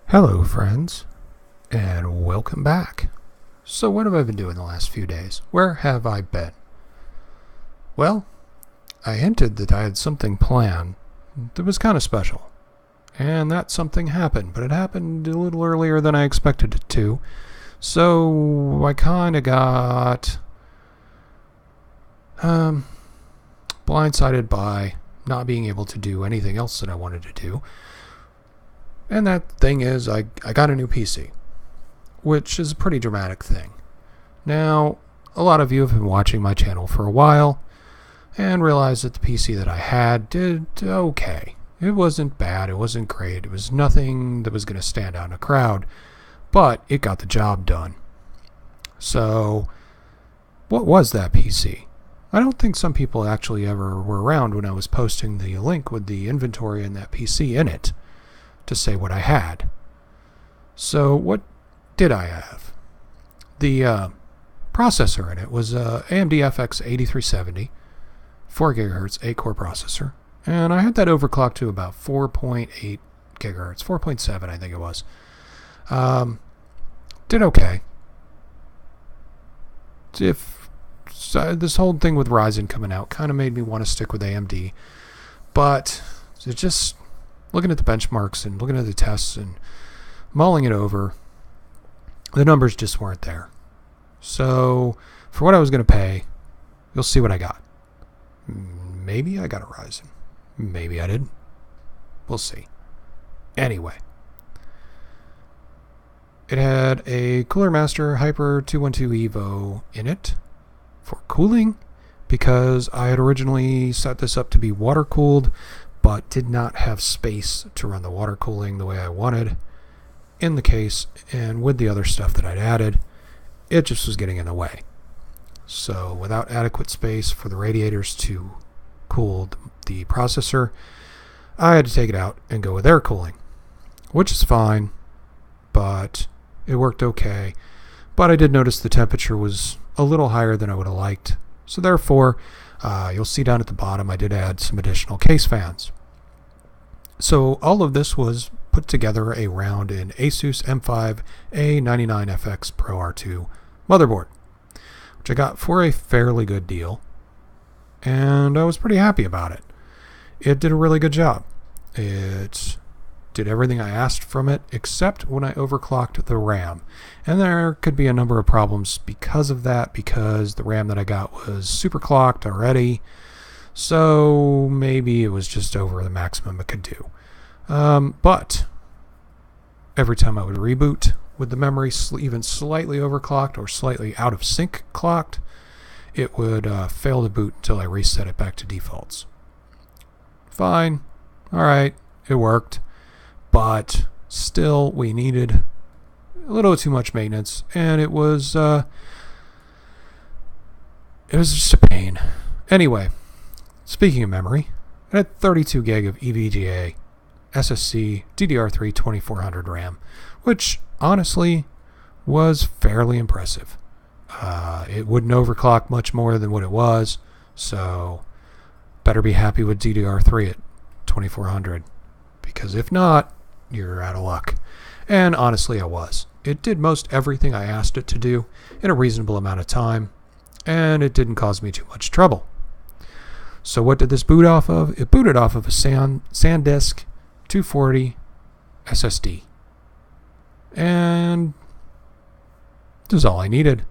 Hello, friends, and welcome back. So, what have I been doing the last few days? Where have I been? Well, I hinted that I had something planned that was kind of special. And that something happened, but it happened a little earlier than I expected it to. So, I kind of got blindsided by not being able to do anything else that I wanted to do. And that thing is, I got a new PC, which is a pretty dramatic thing. Now, a lot of you have been watching my channel for a while and realized that the PC that I had did okay. It wasn't bad, it wasn't great, it was nothing that was going to stand out in a crowd, but it got the job done. So, what was that PC? I don't think some people actually ever were around when I was posting the link with the inventory and that PC in it to say what I had. So what did I have? The processor in it was a AMD FX 8370, 4 gigahertz, 8-core processor, and I had that overclocked to about 4.8 gigahertz, 4.7 I think it was. Did okay. This whole thing with Ryzen coming out kind of made me want to stick with AMD, but it just looking at the benchmarks and looking at the tests and mulling it over, the numbers just weren't there. So for what I was going to pay, you'll see what I got. Maybe I got a Ryzen. Maybe I didn't. We'll see. Anyway, it had a Cooler Master Hyper 212 Evo in it for cooling because I had originally set this up to be water cooled, but did not have space to run the water cooling the way I wanted in the case, and with the other stuff that I'd added, it just was getting in the way. So without adequate space for the radiators to cool the processor, I had to take it out and go with air cooling, which is fine, but it worked okay. But I did notice the temperature was a little higher than I would have liked, so therefore you'll see down at the bottom I did add some additional case fans. So all of this was put together around an Asus M5 A99FX Pro R2 motherboard, which I got for a fairly good deal, and I was pretty happy about it. It did a really good job. It did everything I asked from it, except when I overclocked the RAM. And there could be a number of problems because of that, because the RAM that I got was super clocked already. So maybe it was just over the maximum it could do. But every time I would reboot with the memory even slightly overclocked or slightly out of sync clocked, it would fail to boot until I reset it back to defaults. Fine. Alright, it worked. But still, we needed a little too much maintenance, and it was just a pain. Anyway, speaking of memory, I had 32 gig of EVGA, SSC, DDR3 2400 RAM, which honestly was fairly impressive. It wouldn't overclock much more than what it was, so better be happy with DDR3 at 2400, because if not, you're out of luck. And honestly, I was. It did most everything I asked it to do in a reasonable amount of time, and it didn't cause me too much trouble. So what did this boot off of? It booted off of a SanDisk 240 SSD. And this is all I needed.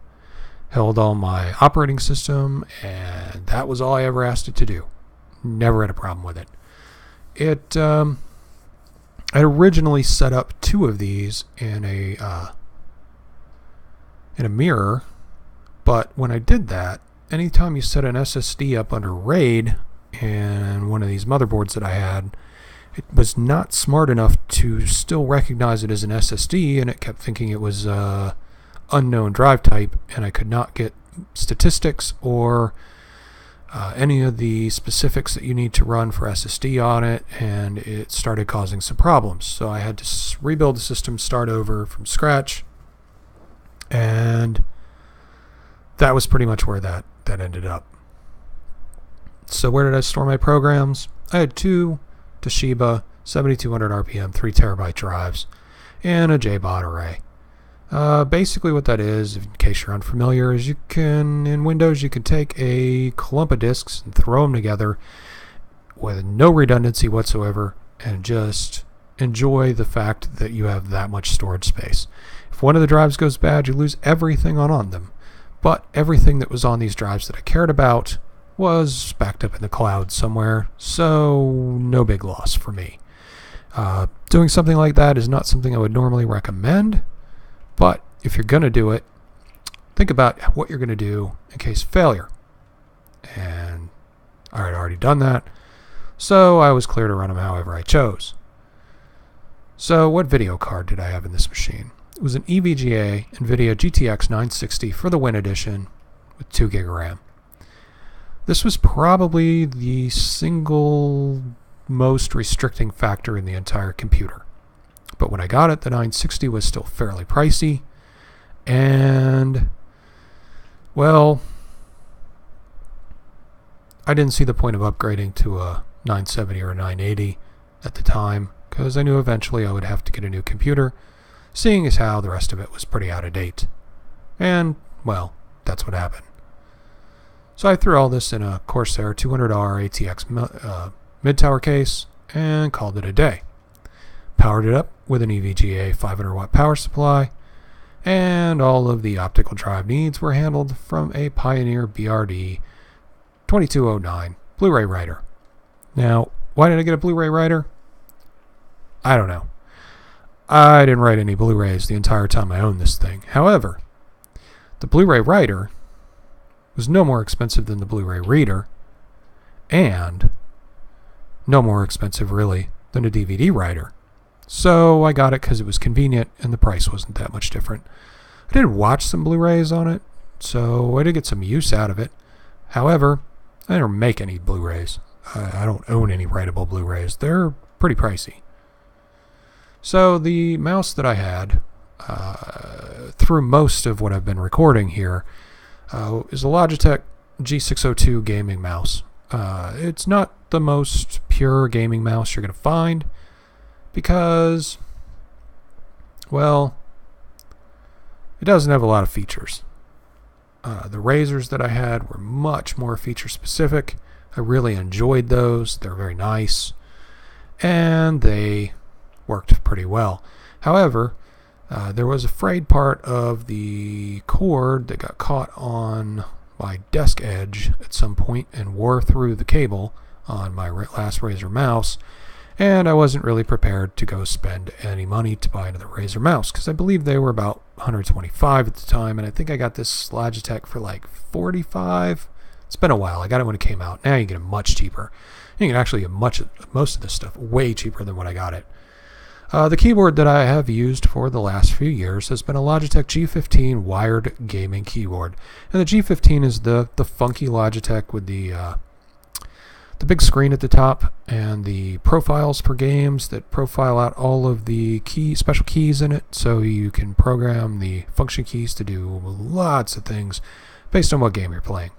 Held all my operating system, and that was all I ever asked it to do. Never had a problem with it. I originally set up 2 of these in a mirror, but when I did that, anytime you set an SSD up under RAID in one of these motherboards that I had, it was not smart enough to still recognize it as an SSD, and it kept thinking it was unknown drive type, and I could not get statistics or any of the specifics that you need to run for SSD on it, and it started causing some problems. So I had to rebuild the system, start over from scratch, and that was pretty much where that ended up. So where did I store my programs? I had 2 Toshiba 7200 RPM 3 terabyte drives in a JBOD array. Basically what that is, in case you're unfamiliar, is in Windows, you can take a clump of disks and throw them together with no redundancy whatsoever and just enjoy the fact that you have that much storage space. If one of the drives goes bad, you lose everything on them. But everything that was on these drives that I cared about was backed up in the cloud somewhere, so no big loss for me. Doing something like that is not something I would normally recommend, but if you're going to do it, think about what you're going to do in case of failure. And I had already done that, so I was clear to run them however I chose. So what video card did I have in this machine? It was an EVGA NVIDIA GTX 960 for the Win Edition with 2 GB of RAM. This was probably the single most restricting factor in the entire computer. But when I got it, the 960 was still fairly pricey. And, well, I didn't see the point of upgrading to a 970 or a 980 at the time, because I knew eventually I would have to get a new computer, seeing as how the rest of it was pretty out of date. And, well, that's what happened. So I threw all this in a Corsair 200R ATX mid-tower case and called it a day. Powered it up with an EVGA 500 watt power supply, and all of the optical drive needs were handled from a Pioneer BRD 2209 Blu-ray writer. Now, why did I get a Blu-ray writer? I don't know. I didn't write any Blu-rays the entire time I owned this thing. However, the Blu-ray writer was no more expensive than the Blu-ray reader, and no more expensive, really, than a DVD writer. So I got it because it was convenient, and the price wasn't that much different. I did watch some Blu-rays on it, so I did get some use out of it. However, I didn't make any Blu-rays. I don't own any writable Blu-rays. They're pretty pricey. So the mouse that I had, through most of what I've been recording here, is a Logitech G602 gaming mouse. It's not the most pure gaming mouse you're going to find because, well, it doesn't have a lot of features. The razors that I had were much more feature specific. I really enjoyed those. They're very nice, and they worked pretty well. However, there was a frayed part of the cord that got caught on my desk edge at some point and wore through the cable on my last Razer mouse, and I wasn't really prepared to go spend any money to buy another Razer mouse because I believe they were about $125 at the time, and I think I got this Logitech for like $45. It's been a while. I got it when it came out. Now you get it much cheaper. You can actually get most of this stuff way cheaper than when I got it. The keyboard that I have used for the last few years has been a Logitech G15 wired gaming keyboard. And the G15 is the funky Logitech with the big screen at the top and the profiles for games that profile out all of the special keys in it, so you can program the function keys to do lots of things based on what game you're playing.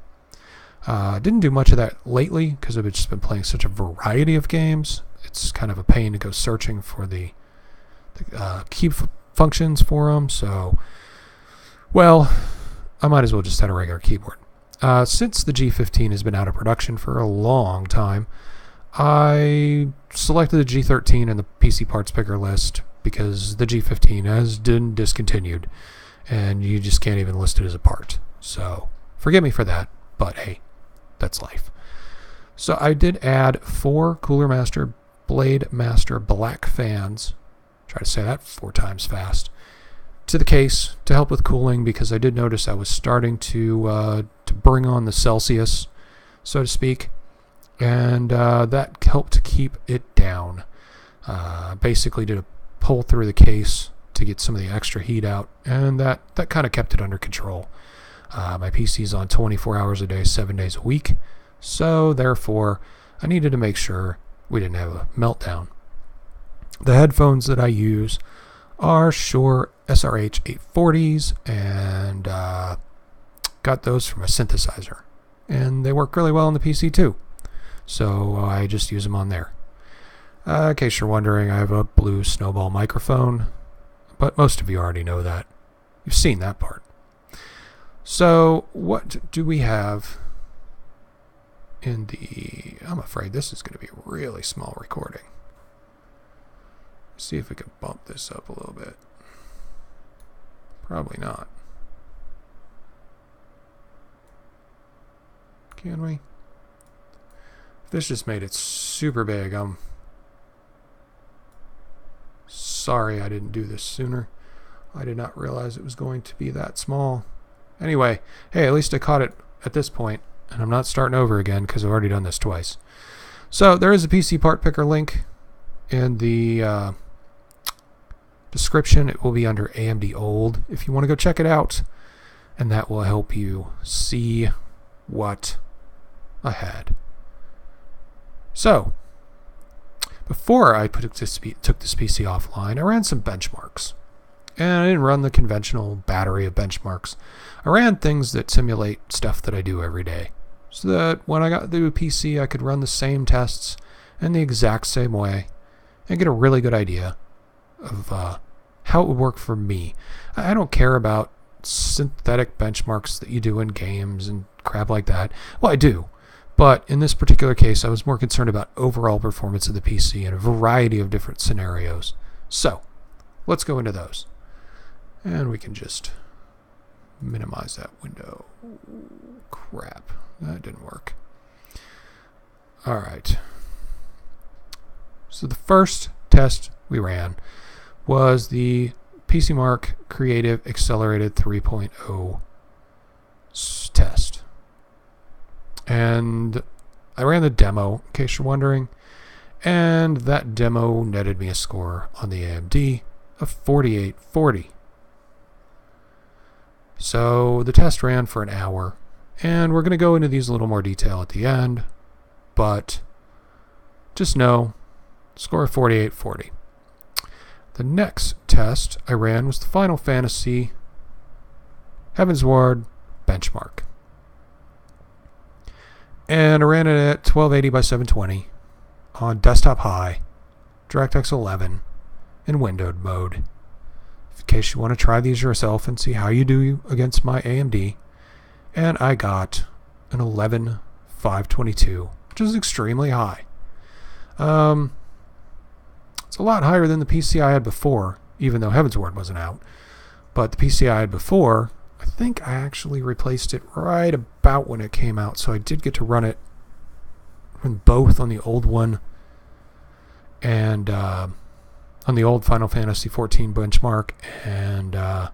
Didn't do much of that lately because I've just been playing such a variety of games. It's kind of a pain to go searching for the key functions for them. So, well, I might as well just have a regular keyboard. Since the G15 has been out of production for a long time, I selected the G13 in the PC parts picker list because the G15 has been discontinued, and you just can't even list it as a part. So, forgive me for that, but hey, that's life. So I did add 4 Cooler Master Blade Master black fans, try to say that 4 times fast, to the case to help with cooling, because I did notice I was starting to bring on the Celsius, so to speak, and that helped to keep it down. Basically to pull through the case to get some of the extra heat out, and that kind of kept it under control. My PC's on 24 hours a day, 7 days a week, so therefore I needed to make sure we didn't have a meltdown. The headphones that I use are Shure SRH 840s, and got those from a synthesizer, and they work really well on the PC too, so I just use them on there. In case you're wondering, I have a blue Snowball microphone. but most of you already know that. You've seen that part. So what do we have in the... I'm afraid this is going to be a really small recording. See if we can bump this up a little bit. Probably not. Can we? If this just made it super big, I'm sorry I didn't do this sooner. I did not realize it was going to be that small. Anyway, hey, at least I caught it at this point, and I'm not starting over again because I've already done this twice. So there is a PC part picker link in the description. It will be under AMD Old if you want to go check it out, and that will help you see what I had. So before I took this PC offline, I ran some benchmarks. And I didn't run the conventional battery of benchmarks. I ran things that simulate stuff that I do every day, so that when I got the PC, I could run the same tests in the exact same way and get a really good idea of how it would work for me. I don't care about synthetic benchmarks that you do in games and crap like that. Well, I do. But in this particular case, I was more concerned about overall performance of the PC in a variety of different scenarios. So let's go into those. And we can just minimize that window. Crap, that didn't work. All right. So the first test we ran was the PC Mark Creative Accelerated 3.0 test. And I ran the demo, in case you're wondering, and that demo netted me a score on the AMD of 4840. So the test ran for an hour, and we're going to go into these a little more detail at the end, but just know, score of 4840. The next test I ran was the Final Fantasy Heavensward benchmark. And I ran it at 1280 by 720 on desktop high, DirectX 11, in windowed mode. In case you want to try these yourself and see how you do against my AMD. And I got an 11522, which is extremely high. It's a lot higher than the PC I had before, even though Heavensward wasn't out. But the PC I had before, I think I actually replaced it right about when it came out, so I did get to run both on the old one and on the old Final Fantasy XIV benchmark, and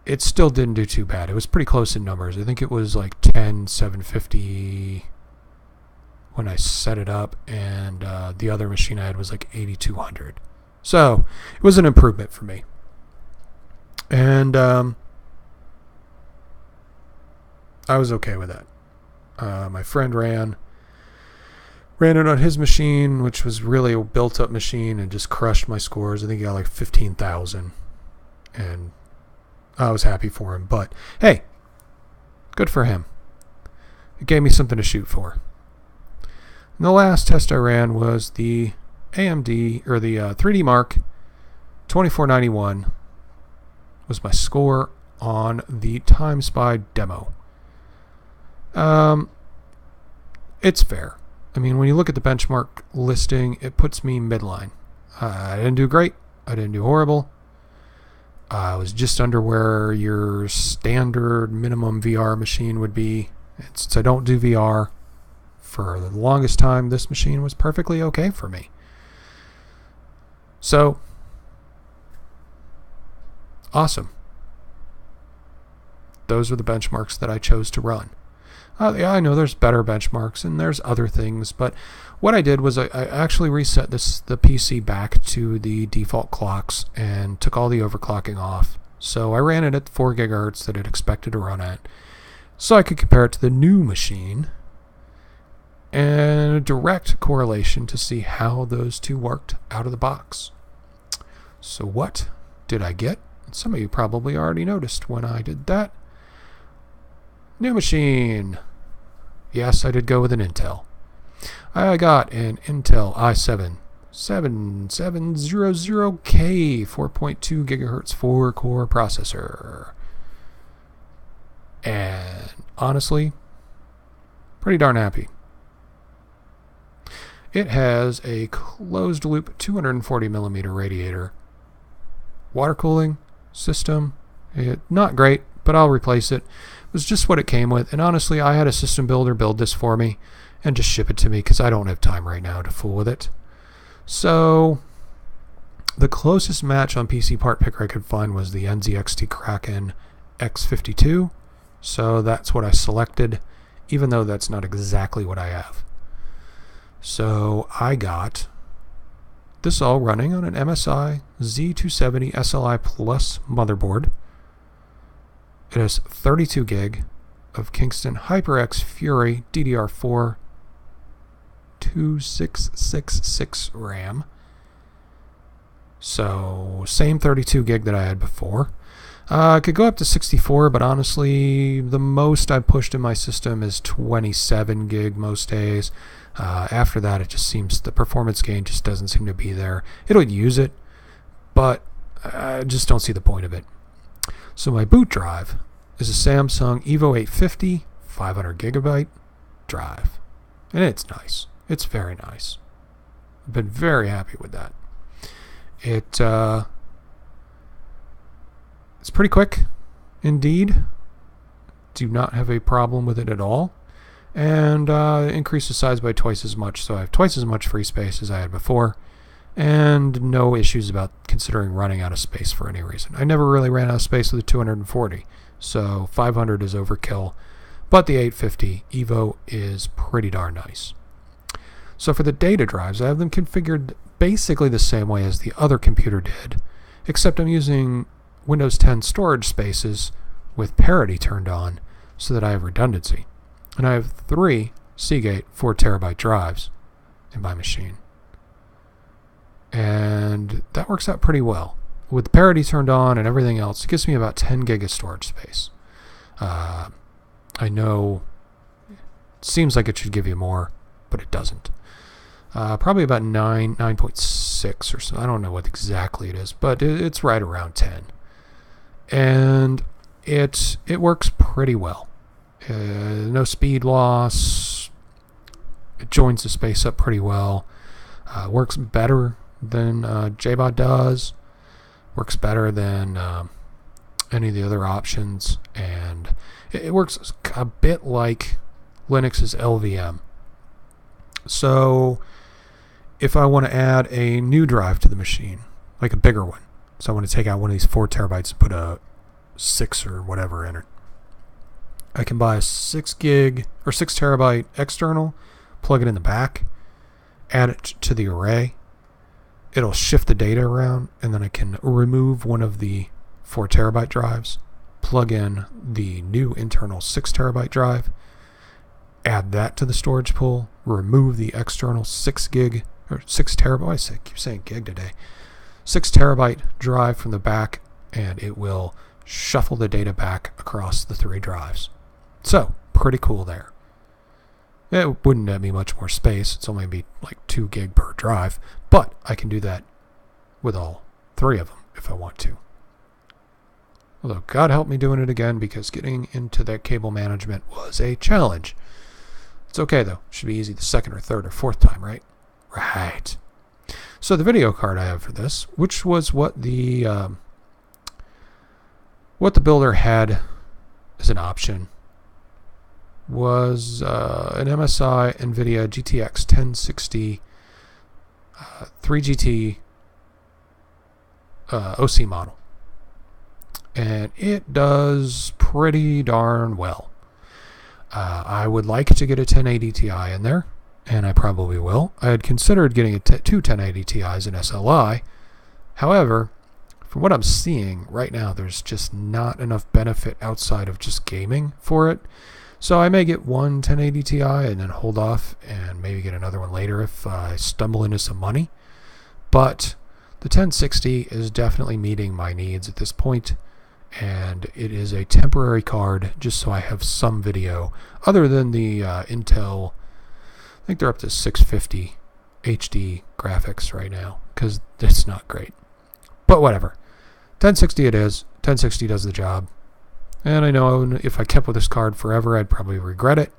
it still didn't do too bad. It was pretty close in numbers. I think it was like 10,750 when I set it up, and the other machine I had was like 8,200. So it was an improvement for me. And I was okay with that. My friend ran it on his machine, which was really a built-up machine, and just crushed my scores. I think he got like 15,000, and I was happy for him. But hey, good for him. It gave me something to shoot for. And the last test I ran was the AMD, or the 3D Mark 2491 was my score on the Time Spy demo. It's fair. I mean, when you look at the benchmark listing, it puts me midline. I didn't do great. I didn't do horrible. I was just under where your standard minimum VR machine would be. And since I don't do VR, for the longest time, this machine was perfectly okay for me. So, awesome. Those are the benchmarks that I chose to run. Yeah, I know there's better benchmarks and there's other things, but what I did was I actually reset the PC back to the default clocks and took all the overclocking off. So I ran it at 4 gigahertz that it expected to run at, so I could compare it to the new machine and a direct correlation to see how those two worked out of the box. So what did I get? Some of you probably already noticed when I did that. New machine. Yes, I did go with an Intel. I got an Intel i7 7700K 4.2 gigahertz 4-core processor. And honestly, pretty darn happy. It has a closed loop 240 millimeter radiator. Water cooling system, not great, but I'll replace it. It was just what it came with, and honestly, I had a system builder build this for me and just ship it to me because I don't have time right now to fool with it. So the closest match on PC Part Picker I could find was the NZXT Kraken X52, so that's what I selected, even though that's not exactly what I have. So I got this all running on an MSI Z270 SLI Plus motherboard. It has 32 gig of Kingston HyperX Fury DDR4 2666 RAM. So same 32 gig that I had before. I could go up to 64, but honestly, the most I've pushed in my system is 27 gig most days. After that, it just seems the performance gain just doesn't seem to be there. It'll use it, but I just don't see the point of it. So my boot drive is a Samsung Evo 850 500 gigabyte drive, and it's nice. It's very nice. I've been very happy with that. It's pretty quick, indeed. Do not have a problem with it at all. And increase the size by twice as much, so I have twice as much free space as I had before, and no issues about considering running out of space for any reason. I never really ran out of space with the 240, so 500 is overkill, but the 850 Evo is pretty darn nice. So for the data drives, I have them configured basically the same way as the other computer did, except I'm using Windows 10 storage spaces with parity turned on so that I have redundancy. And I have 3 Seagate 4 terabyte drives in my machine. And that works out pretty well. With the parity turned on and everything else, it gives me about 10 gig of storage space. I know it seems like it should give you more, but it doesn't. Probably about 9.6 or so. I don't know what exactly it is, but it's right around 10. And it works pretty well. No speed loss. It joins the space up pretty well. Works better than JBOD does. Works better than any of the other options. And it works a bit like Linux's LVM. So if I want to add a new drive to the machine, like a bigger one, so I want to take out one of these 4 terabytes and put a 6 or whatever in it, I can buy a 6 gig or 6 terabyte external, plug it in the back, add it to the array. It'll shift the data around, and then I can remove one of the 4 terabyte drives, plug in the new internal 6 terabyte drive, add that to the storage pool, remove the external 6 gig or 6 terabyte. I keep saying gig today. 6 terabyte drive from the back, and it will shuffle the data back across the 3 drives. So, pretty cool there. It wouldn't have me much more space. It's only be like 2 gig per drive, but I can do that with all 3 of them if I want to. Although, God help me doing it again, because getting into that cable management was a challenge. It's okay though. Should be easy the second or third or fourth time, right? Right. So the video card I have for this, which was what the builder had as an option, was an MSI NVIDIA GTX 1060 3GT OC model. And it does pretty darn well. I would like to get a 1080 Ti in there, and I probably will. I had considered getting two 1080 Ti's in SLI. However, from what I'm seeing right now, there's just not enough benefit outside of just gaming for it. So I may get one 1080 Ti and then hold off and maybe get another one later if I stumble into some money. But the 1060 is definitely meeting my needs at this point, and it is a temporary card just so I have some video other than the Intel. I think they're up to 650 HD graphics right now because it's not great. But whatever. 1060 it is. 1060 does the job. And I know if I kept with this card forever, I'd probably regret it.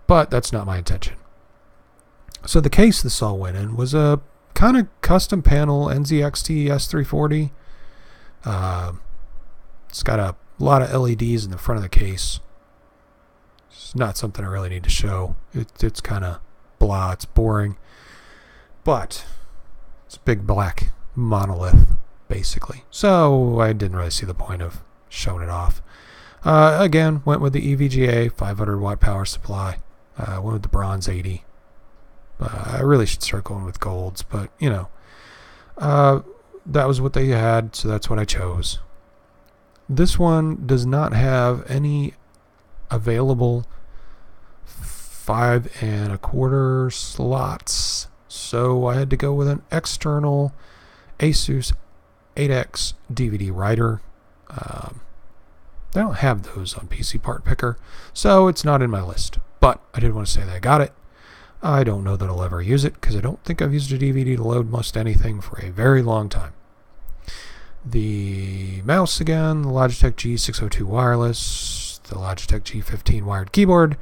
But that's not my intention. So the case this all went in was a kind of custom panel NZXT S340. It's got a lot of LEDs in the front of the case. It's not something I really need to show. It's kind of blah. It's boring. But it's a big black monolith, basically. So I didn't really see the point of showing it off. Again, went with the EVGA 500 watt power supply. Went with the bronze 80. I really should start going with golds, but you know, that was what they had, so that's what I chose. This one does not have any available 5 1/4 slots, so I had to go with an external Asus 8X DVD writer. They don't have those on PC Part Picker, so it's not in my list. But I did want to say that I got it. I don't know that I'll ever use it because I don't think I've used a DVD to load most anything for a very long time. The mouse again, the Logitech G602 wireless, the Logitech G15 wired keyboard,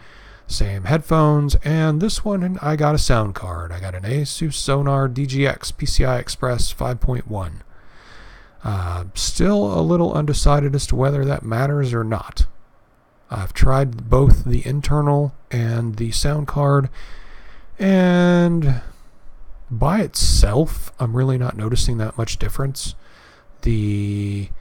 same headphones, and this one I got a sound card. I got an Asus Sonar DGX PCI Express 5.1. Still a little undecided as to whether that matters or not. I've tried both the internal and the sound card, and by itself, I'm really not noticing that much difference. Putting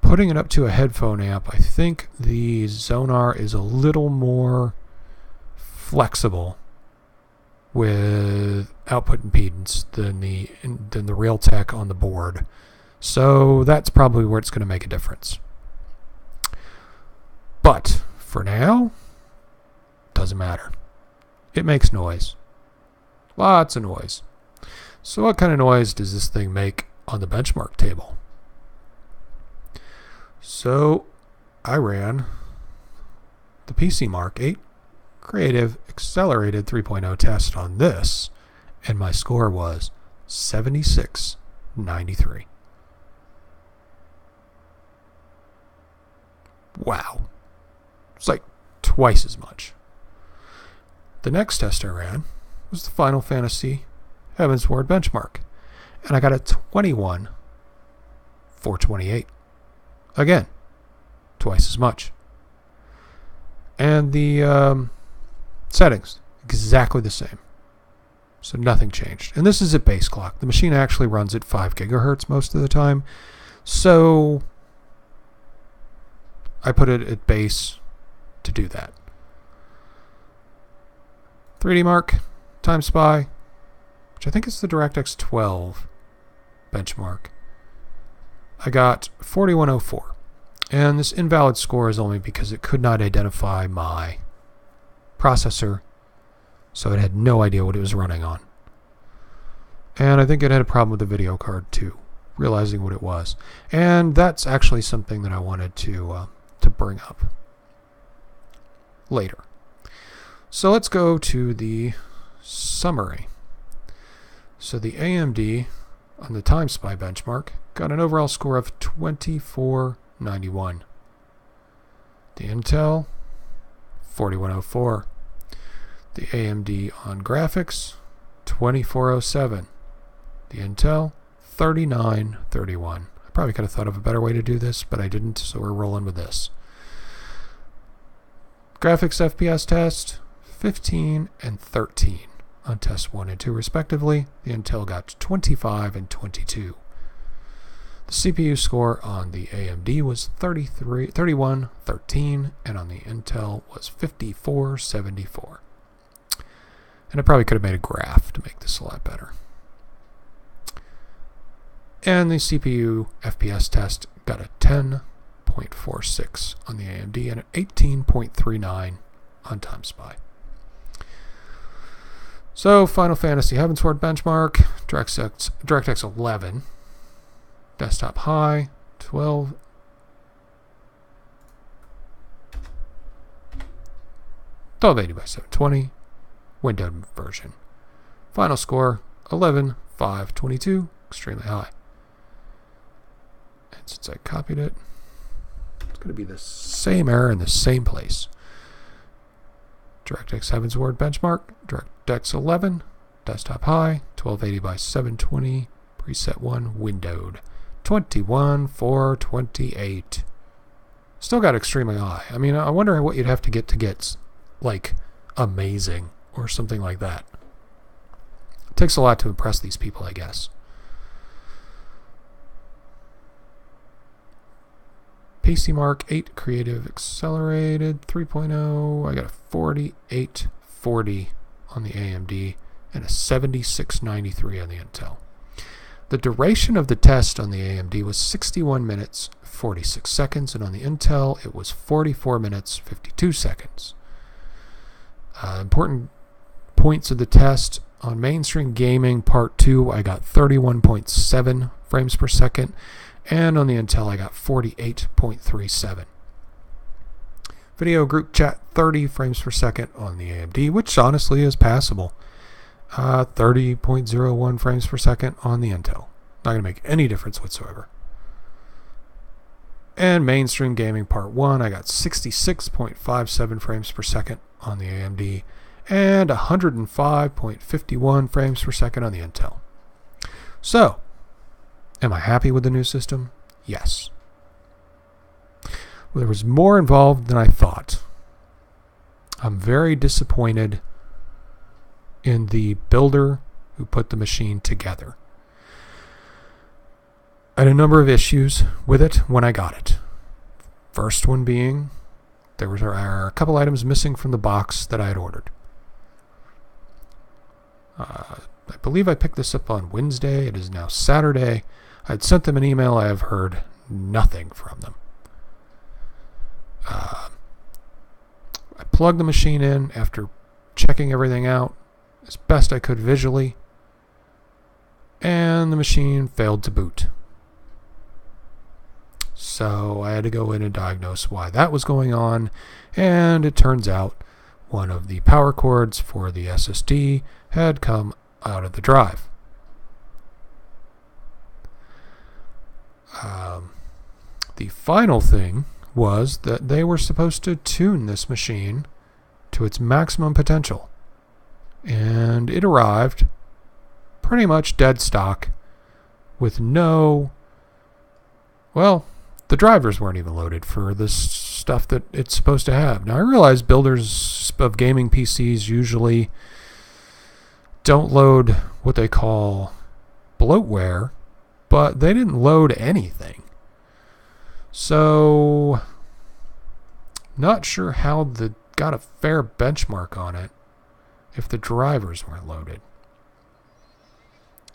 it up to a headphone amp, I think the Sonar is a little more flexible with output impedance than the Realtek on the board. So that's probably where it's going to make a difference. But for now, doesn't matter. It makes noise. Lots of noise. So what kind of noise does this thing make on the benchmark table? So I ran the PC Mark 8 Creative Accelerated 3.0 test on this, and my score was 76.93. Wow. It's like twice as much. The next test I ran was the Final Fantasy Heavensward benchmark, and I got a 21.428. Again, twice as much. And the settings, exactly the same. So nothing changed. And this is at base clock. The machine actually runs at 5 gigahertz most of the time. So I put it at base to do that. 3D Mark, Time Spy, which I think is the DirectX 12 benchmark. I got 4104. And this invalid score is only because it could not identify my processor, so it had no idea what it was running on. And I think it had a problem with the video card too, realizing what it was. And that's actually something that I wanted to bring up later. So let's go to the summary. So the AMD on the Time Spy benchmark got an overall score of 2491. The Intel 4104. The AMD on graphics 2407. The Intel 3931. I probably could have thought of a better way to do this, but I didn't, so we're rolling with this. Graphics FPS test 15 and 13 on test 1 and 2 respectively. The Intel got 25 and 22. The CPU score on the AMD was 3113, and on the Intel was 5474. And I probably could have made a graph to make this a lot better. And the CPU FPS test got a 10.46 on the AMD and an 18.39 on Time Spy. So, Final Fantasy Heavensward benchmark, DirectX 11, desktop high, 1280 by 720, windowed version, Final score, 11,522, extremely high. And since I copied it, it's going to be the same error in the same place. DirectX Heaven's Ward benchmark, DirectX 11, desktop high, 1280 by 720, preset 1, windowed, 21,428. Still got extremely high. I mean, I wonder what you'd have to get, like, amazing or something like that. It takes a lot to impress these people, I guess. PC Mark 8 Creative Accelerated 3.0. I got a 4840 on the AMD and a 7693 on the Intel. The duration of the test on the AMD was 61 minutes, 46 seconds, and on the Intel it was 44 minutes, 52 seconds. Important points of the test: on mainstream gaming part 2, I got 31.7 frames per second, and on the Intel I got 48.37. Video group chat, 30 frames per second on the AMD, which honestly is passable. 30.01 frames per second on the Intel. Not going to make any difference whatsoever. And mainstream gaming part 1, I got 66.57 frames per second on the AMD and 105.51 frames per second on the Intel. So, am I happy with the new system? Yes. Well, there was more involved than I thought. I'm very disappointed in the builder who put the machine together. I had a number of issues with it when I got it. First one being, there were a couple items missing from the box that I had ordered. I believe I picked this up on Wednesday. It is now Saturday. I had sent them an email. I have heard nothing from them. I plugged the machine in after checking everything out as best I could visually, and the machine failed to boot. So I had to go in and diagnose why that was going on, and it turns out one of the power cords for the SSD had come out of the drive. The final thing was that they were supposed to tune this machine to its maximum potential, and it arrived pretty much dead stock with the drivers weren't even loaded for the stuff that it's supposed to have. Now, I realize builders of gaming PCs usually don't load what they call bloatware, but they didn't load anything. So, not sure how they got a fair benchmark on it if the drivers weren't loaded.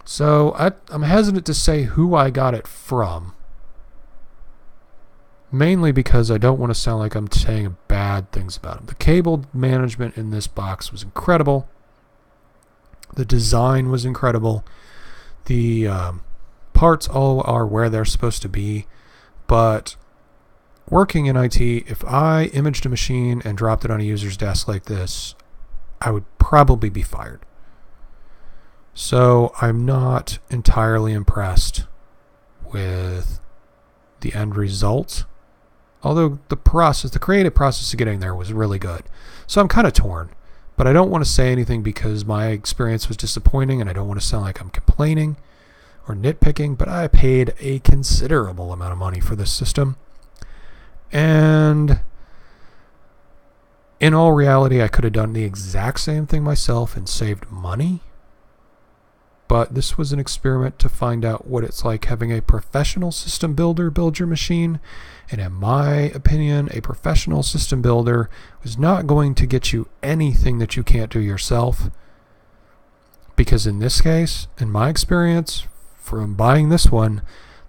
So, I'm hesitant to say who I got it from, mainly because I don't want to sound like I'm saying bad things about them. The cable management in this box was incredible. The design was incredible. The parts all are where they're supposed to be. But working in IT, if I imaged a machine and dropped it on a user's desk like this, I would probably be fired. So I'm not entirely impressed with the end result. Although the creative process of getting there was really good. So I'm kind of torn. But I don't want to say anything because my experience was disappointing and I don't want to sound like I'm complaining or nitpicking, but I paid a considerable amount of money for this system. And in all reality, I could have done the exact same thing myself and saved money. But this was an experiment to find out what it's like having a professional system builder build your machine. And in my opinion, a professional system builder was not going to get you anything that you can't do yourself. Because in this case, in my experience, from buying this one,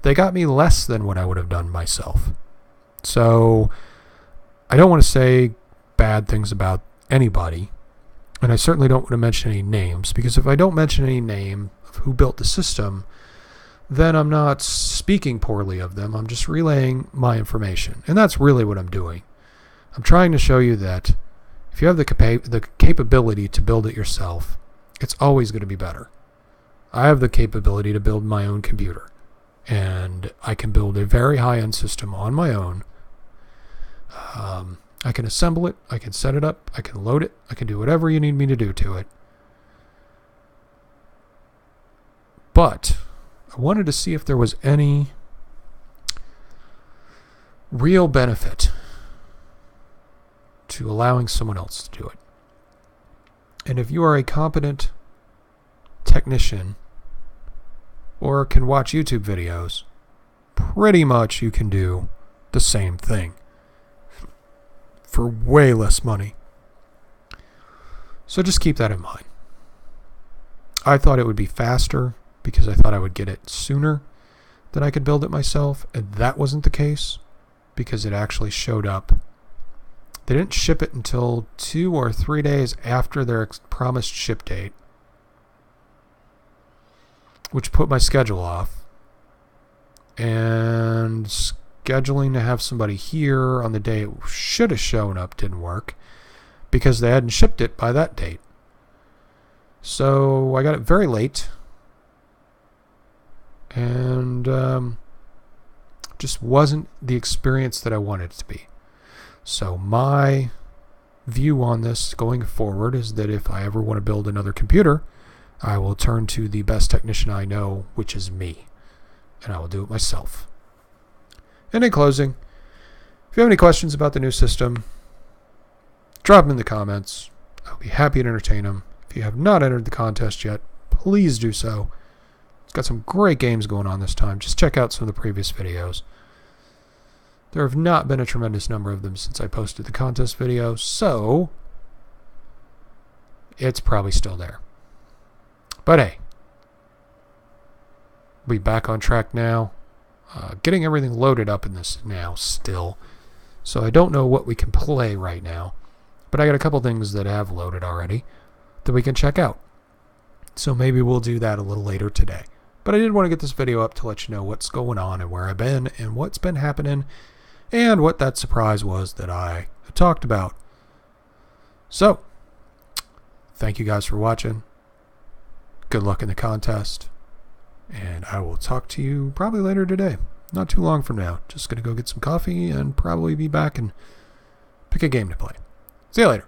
they got me less than what I would have done myself. So I don't want to say bad things about anybody. And I certainly don't want to mention any names, because if I don't mention any name of who built the system, then I'm not speaking poorly of them. I'm just relaying my information. And that's really what I'm doing. I'm trying to show you that if you have the capability to build it yourself, It's always going to be better. I have the capability to build my own computer, and I can build a very high-end system on my own. I can assemble it, I can set it up, I can load it, I can do whatever you need me to do to it. But I wanted to see if there was any real benefit to allowing someone else to do it. And if you are a competent technician or can watch YouTube videos, pretty much you can do the same thing for way less money. So just keep that in mind. I thought it would be faster because I thought I would get it sooner than I could build it myself, and that wasn't the case because it actually showed up. They didn't ship it until 2 or 3 days after their promised ship date, which put my schedule off. And scheduling to have somebody here on the day it should have shown up didn't work because they hadn't shipped it by that date. So I got it very late, and just wasn't the experience that I wanted it to be. So my view on this going forward is that if I ever want to build another computer, I will turn to the best technician I know, which is me, and I will do it myself. And in closing, if you have any questions about the new system, drop them in the comments. I'll be happy to entertain them. If you have not entered the contest yet, please do so. It's got some great games going on this time. Just check out some of the previous videos. There have not been a tremendous number of them since I posted the contest video, so it's probably still there. But hey, we'll be back on track now. Getting everything loaded up in this now still. So I don't know what we can play right now, but I got a couple things that have loaded already that we can check out. So maybe we'll do that a little later today. But I did want to get this video up to let you know what's going on and where I've been and what's been happening and what that surprise was that I talked about. So, thank you guys for watching. Good luck in the contest. And I will talk to you probably later today. Not too long from now. Just going to go get some coffee and probably be back and pick a game to play. See you later.